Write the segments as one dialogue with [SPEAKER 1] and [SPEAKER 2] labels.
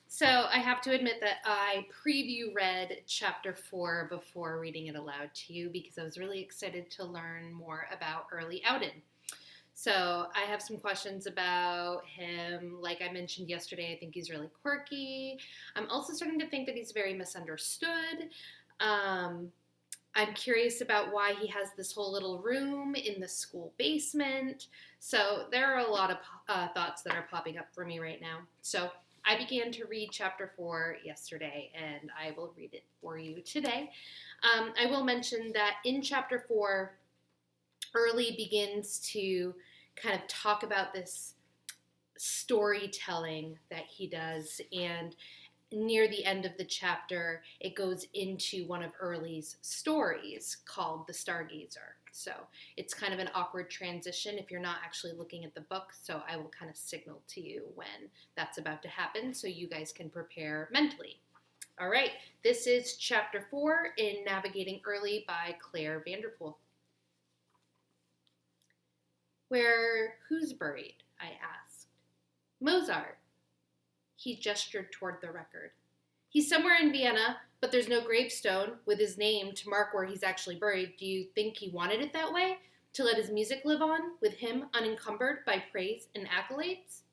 [SPEAKER 1] So I have to admit that I preview read chapter 4 before reading it aloud to you because I was really excited to learn more about early Ouden. So I have some questions about him. Like I mentioned yesterday, I think he's really quirky. I'm also starting to think that he's very misunderstood. Um, I'm curious about why he has this whole little room in the school basement. So there are a lot of thoughts that are popping up for me right now. So I began to read chapter 4 yesterday, and I will read it for you today. I will mention that in chapter 4, Early begins to kind of talk about this storytelling that he does, and near the end of the chapter, it goes into one of Early's stories called The Stargazer. So it's kind of an awkward transition if you're not actually looking at the book. So I will kind of signal to you when that's about to happen so you guys can prepare mentally. All right, this is chapter 4 in Navigating Early by Clare Vanderpool. Who's buried? I asked. Mozart. He gestured toward the record. He's somewhere in Vienna, but there's no gravestone with his name to mark where he's actually buried. Do you think he wanted it that way? To let his music live on, with him unencumbered by praise and accolades?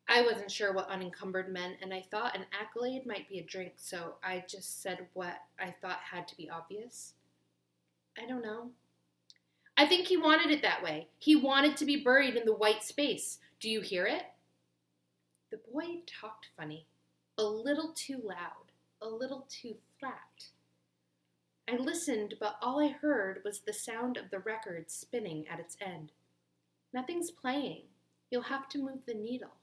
[SPEAKER 1] I wasn't sure what unencumbered meant, and I thought an accolade might be a drink, so I just said what I thought had to be obvious. I don't know. I think he wanted it that way. He wanted to be buried in the white space. Do you hear it? The boy talked funny, a little too loud, a little too flat. I listened, but all I heard was the sound of the record spinning at its end. Nothing's playing. You'll have to move the needle.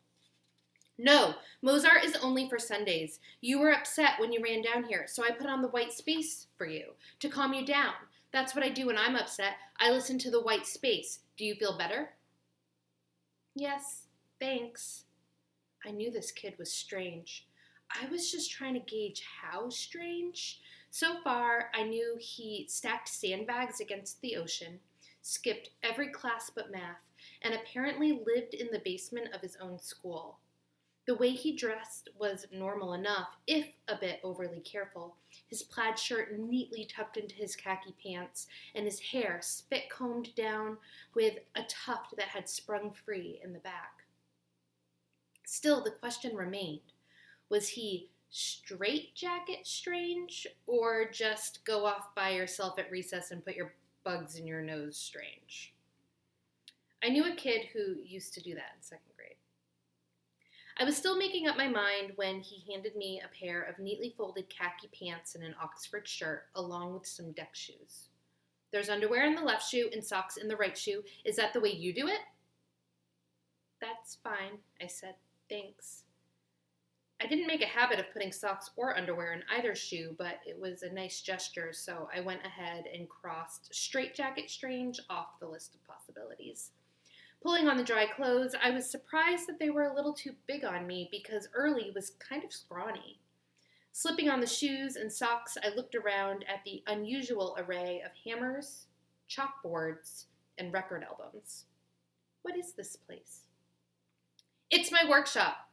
[SPEAKER 1] No, Mozart is only for Sundays. You were upset when you ran down here, so I put on the white space for you, to calm you down. That's what I do when I'm upset. I listen to the white space. Do you feel better? Yes, thanks. I knew this kid was strange. I was just trying to gauge how strange. So far, I knew he stacked sandbags against the ocean, skipped every class but math, and apparently lived in the basement of his own school. The way he dressed was normal enough, if a bit overly careful. His plaid shirt neatly tucked into his khaki pants, and his hair spit-combed down with a tuft that had sprung free in the back. Still, the question remained. Was he straitjacket strange, or just go off by yourself at recess and put your bugs in your nose strange? I knew a kid who used to do that in second grade. I was still making up my mind when he handed me a pair of neatly folded khaki pants and an Oxford shirt, along with some deck shoes. There's underwear in the left shoe and socks in the right shoe. Is that the way you do it? That's fine, I said. Thanks. I didn't make a habit of putting socks or underwear in either shoe, but it was a nice gesture, so I went ahead and crossed straitjacket strange off the list of possibilities. Pulling on the dry clothes, I was surprised that they were a little too big on me because Early was kind of scrawny. Slipping on the shoes and socks, I looked around at the unusual array of hammers, chalkboards, and record albums. What is this place? It's my workshop.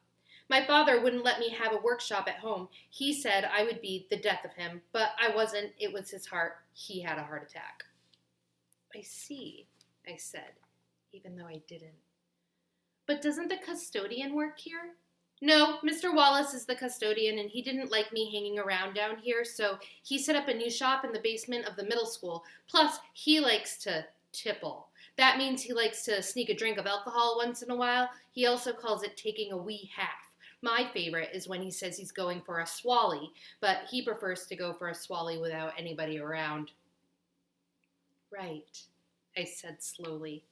[SPEAKER 1] My father wouldn't let me have a workshop at home. He said I would be the death of him, but I wasn't. It was his heart. He had a heart attack. I see, I said, even though I didn't. But doesn't the custodian work here? No, Mr. Wallace is the custodian, and he didn't like me hanging around down here, so he set up a new shop in the basement of the middle school. Plus, he likes to tipple. That means he likes to sneak a drink of alcohol once in a while. He also calls it taking a wee half. My favorite is when he says he's going for a swally, but he prefers to go for a swally without anybody around. Right, I said slowly,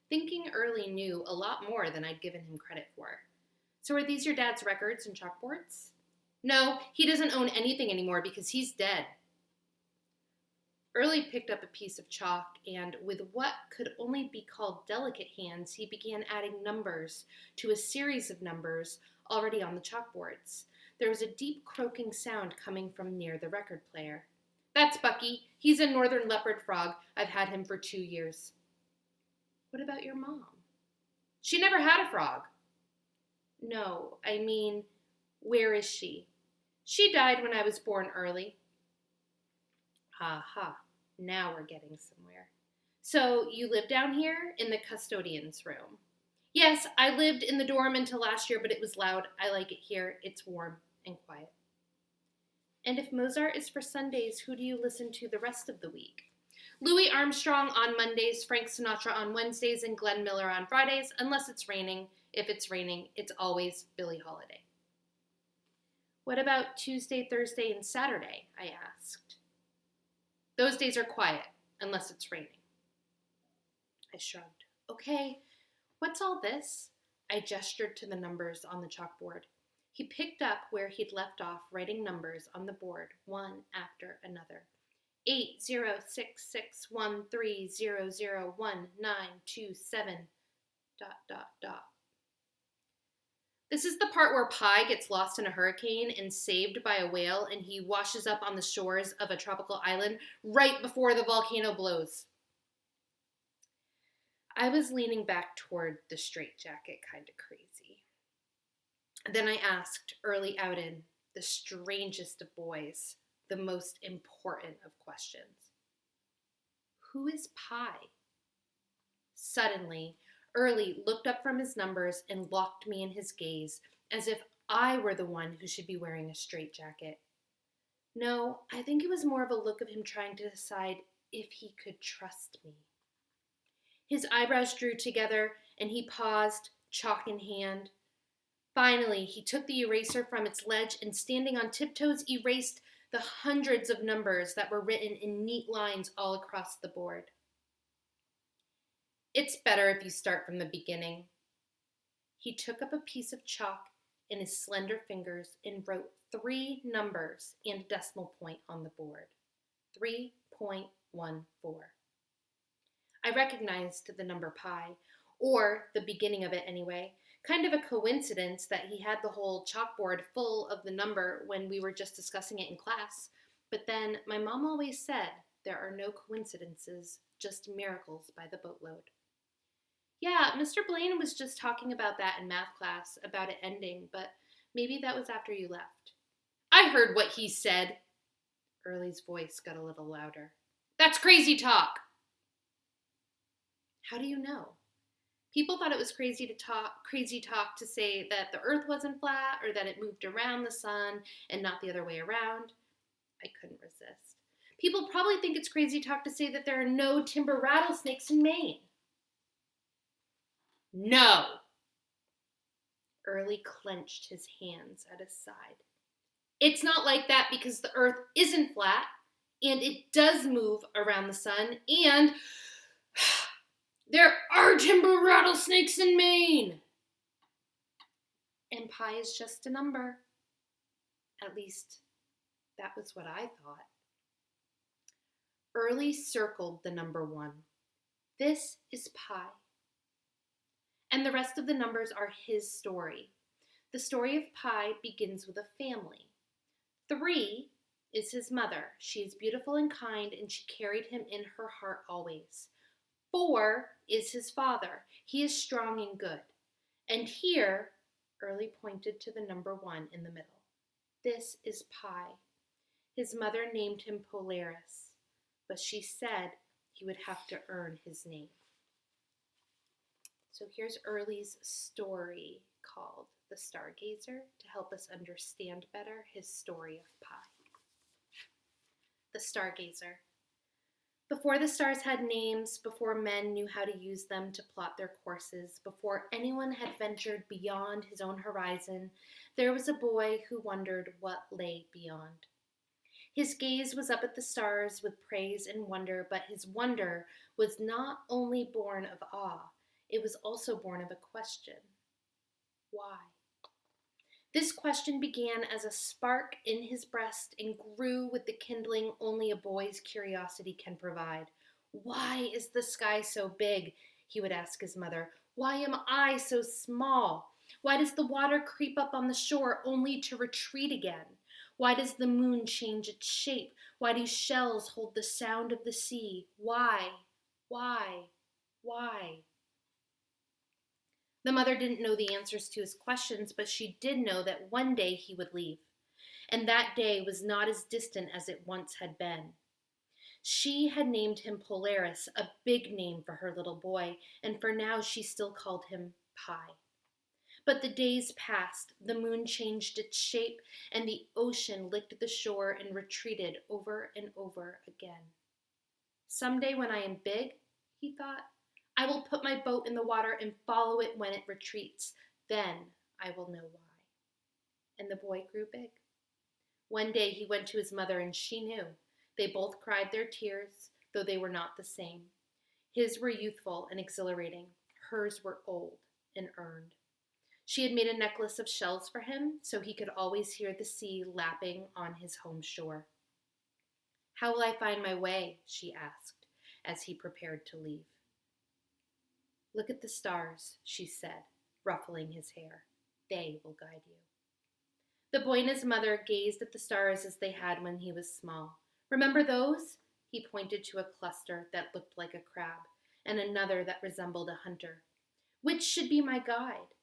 [SPEAKER 1] thinking Early knew a lot more than I'd given him credit for. So are these your dad's records and chalkboards? No, he doesn't own anything anymore because he's dead. Early picked up a piece of chalk, and with what could only be called delicate hands, he began adding numbers to a series of numbers already on the chalkboards. There was a deep croaking sound coming from near the record player. That's Bucky. He's a northern leopard frog. I've had him for 2 years. What about your mom? She never had a frog. No, I mean, where is she? She died when I was born early. Ha ha, now we're getting somewhere. So you live down here in the custodian's room? Yes, I lived in the dorm until last year, but it was loud. I like it here. It's warm and quiet. And if Mozart is for Sundays, who do you listen to the rest of the week? Louis Armstrong on Mondays, Frank Sinatra on Wednesdays, and Glenn Miller on Fridays, unless it's raining. If it's raining, it's always Billie Holiday. What about Tuesday, Thursday, and Saturday? I asked. Those days are quiet, unless it's raining. I shrugged. Okay, what's all this? I gestured to the numbers on the chalkboard. He picked up where he'd left off, writing numbers on the board, one after another. 806613001927. ... This is the part where Pi gets lost in a hurricane and saved by a whale, and he washes up on the shores of a tropical island right before the volcano blows. I was leaning back toward the straitjacket, kind of crazy. Then I asked Early Ouden, the strangest of boys, the most important of questions. Who is Pi? Suddenly, Early looked up from his numbers and locked me in his gaze, as if I were the one who should be wearing a straitjacket. No, I think it was more of a look of him trying to decide if he could trust me. His eyebrows drew together, and he paused, chalk in hand. Finally, he took the eraser from its ledge and, standing on tiptoes, erased the hundreds of numbers that were written in neat lines all across the board. It's better if you start from the beginning. He took up a piece of chalk in his slender fingers and wrote 3 numbers and a decimal point on the board. 3.14. I recognized the number pi, or the beginning of it anyway. Kind of a coincidence that he had the whole chalkboard full of the number when we were just discussing it in class. But then my mom always said there are no coincidences, just miracles by the boatload. Yeah, Mr. Blaine was just talking about that in math class, about it ending, but maybe that was after you left. I heard what he said. Early's voice got a little louder. That's crazy talk. How do you know? People thought it was crazy talk to say that the earth wasn't flat or that it moved around the sun and not the other way around. I couldn't resist. People probably think it's crazy talk to say that there are no timber rattlesnakes in Maine. No! Early clenched his hands at his side. It's not like that because the earth isn't flat, and it does move around the sun, and there are timber rattlesnakes in Maine! And pi is just a number. At least, that was what I thought. Early circled the number 1. This is pi. And the rest of the numbers are his story. The story of Pi begins with a family. 3 is his mother. She is beautiful and kind, and she carried him in her heart always. 4 is his father. He is strong and good. And here, Early pointed to the number 1 in the middle. This is Pi. His mother named him Polaris, but she said he would have to earn his name. So here's Early's story called The Stargazer to help us understand better his story of Pi. The Stargazer. Before the stars had names, before men knew how to use them to plot their courses, before anyone had ventured beyond his own horizon, there was a boy who wondered what lay beyond. His gaze was up at the stars with praise and wonder, but his wonder was not only born of awe, it was also born of a question. Why? This question began as a spark in his breast and grew with the kindling only a boy's curiosity can provide. Why is the sky so big? He would ask his mother. Why am I so small? Why does the water creep up on the shore only to retreat again? Why does the moon change its shape? Why do shells hold the sound of the sea? Why? Why? Why? The mother didn't know the answers to his questions, but she did know that one day he would leave, and that day was not as distant as it once had been. She had named him Polaris, a big name for her little boy, and for now she still called him Pi. But the days passed, the moon changed its shape, and the ocean licked the shore and retreated over and over again. Someday when I am big, he thought, I will put my boat in the water and follow it when it retreats. Then I will know why. And the boy grew big. One day he went to his mother and she knew. They both cried their tears, though they were not the same. His were youthful and exhilarating. Hers were old and earned. She had made a necklace of shells for him so he could always hear the sea lapping on his home shore. How will I find my way? She asked as he prepared to leave. Look at the stars, she said, ruffling his hair. They will guide you. The boy and his mother gazed at the stars as they had when he was small. Remember those? He pointed to a cluster that looked like a crab and another that resembled a hunter. Which should be my guide?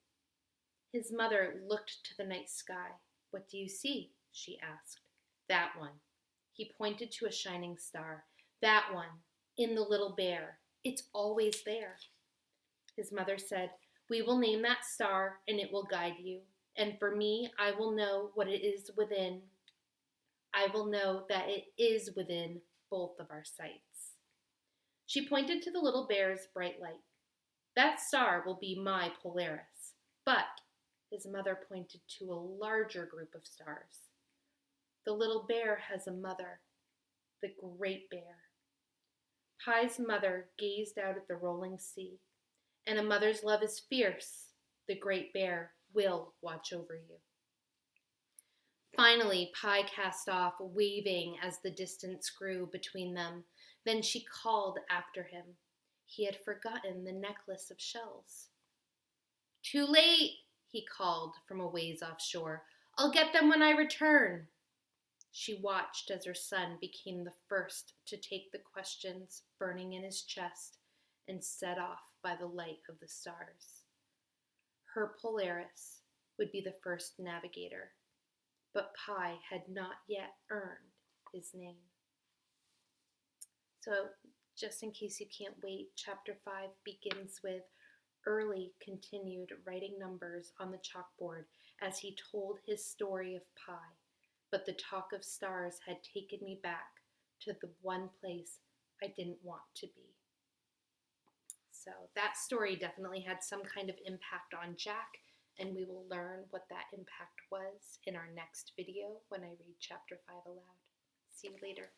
[SPEAKER 1] His mother looked to the night sky. What do you see? She asked. That one. He pointed to a shining star. That one, in the little bear. It's always there. His mother said, we will name that star and it will guide you. And for me, I will know what it is within. I will know that it is within both of our sights. She pointed to the little bear's bright light. That star will be my Polaris. But his mother pointed to a larger group of stars. The little bear has a mother, the great bear. Pi's mother gazed out at the rolling sea, and a mother's love is fierce. The great bear will watch over you. Finally, Pi cast off, waving as the distance grew between them. Then she called after him. He had forgotten the necklace of shells. Too late, he called from a ways offshore. I'll get them when I return. She watched as her son became the first to take the questions burning in his chest and set off by the light of the stars. Her Polaris would be the first navigator, but Pi had not yet earned his name. So, just in case you can't wait, Chapter 5 begins with Early continued writing numbers on the chalkboard as he told his story of Pi, but the talk of stars had taken me back to the one place I didn't want to be. So that story definitely had some kind of impact on Jack, and we will learn what that impact was in our next video when I read Chapter 5 aloud. See you later.